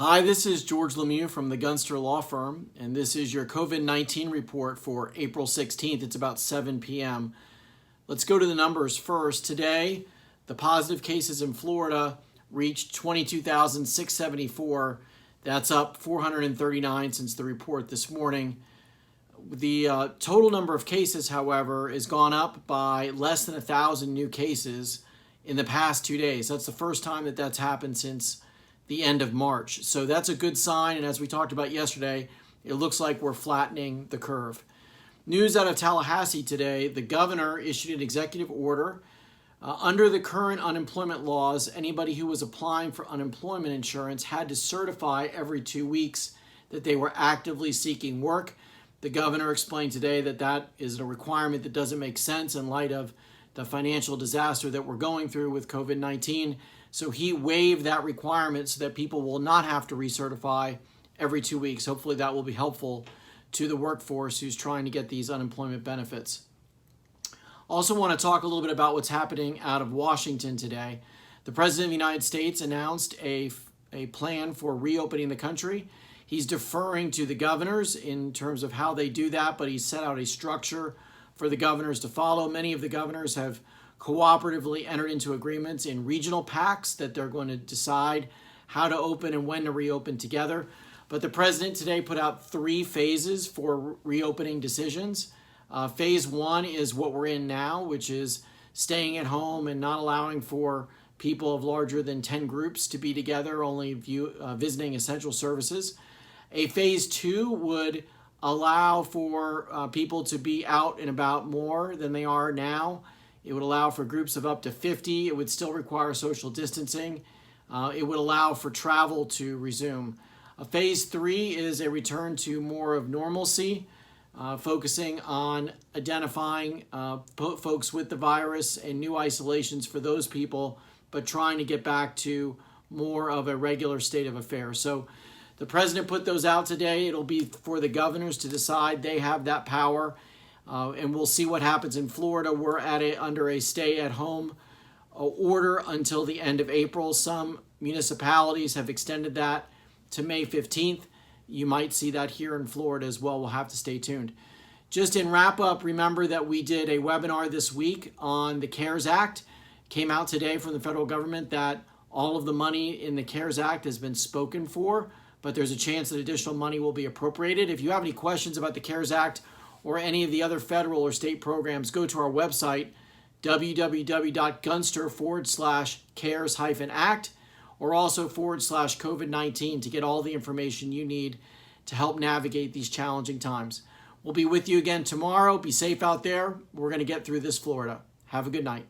Hi, this is George LeMieux from the Gunster Law Firm, and this is your COVID-19 report for April 16th. It's about 7 p.m. Let's go to the numbers first. Today, the positive cases in Florida reached 22,674. That's up 439 since the report this morning. The total number of cases, however, has gone up by less than 1,000 new cases in the past 2 days. That's the first time that that's happened since the end of March. So that's a good sign. And as we talked about yesterday, it looks like we're flattening the curve. News out of Tallahassee today, the governor issued an executive order. Under the current unemployment laws, anybody who was applying for unemployment insurance had to certify every 2 weeks that they were actively seeking work. The governor explained today that that is a requirement that doesn't make sense in light of the financial disaster that we're going through with COVID-19. So he waived that requirement so that people will not have to recertify every 2 weeks. Hopefully that will be helpful to the workforce who's trying to get these unemployment benefits. Also want to talk a little bit about what's happening out of Washington today. The President of the United States announced a plan for reopening the country. He's deferring to the governors in terms of how they do that, but he's set out a structure for the governors to follow. Many of the governors have cooperatively entered into agreements in regional pacts that they're going to decide how to open and when to reopen together. But the president today put out 3 phases for reopening decisions. Phase 1 is what we're in now, which is staying at home and not allowing for people of larger than 10 groups to be together, only visiting essential services. A phase 2 would allow for people to be out and about more than they are now. It would allow for groups of up to 50. It would still require social distancing. It would allow for travel to resume. Phase 3 is a return to more of normalcy, focusing on identifying folks with the virus and new isolations for those people, but trying to get back to more of a regular state of affairs. So the president put those out today. It'll be for the governors to decide. They have that power. And we'll see what happens in Florida. We're under a stay-at-home order until the end of April. Some municipalities have extended that to May 15th. You might see that here in Florida as well. We'll have to stay tuned. Just in wrap-up, remember that we did a webinar this week on the CARES Act. Came out today from the federal government that all of the money in the CARES Act has been spoken for, but there's a chance that additional money will be appropriated. If you have any questions about the CARES Act or any of the other federal or state programs, go to our website, www.gunster.cares-act, or also /COVID-19 to get all the information you need to help navigate these challenging times. We'll be with you again tomorrow. Be safe out there. We're going to get through this, Florida. Have a good night.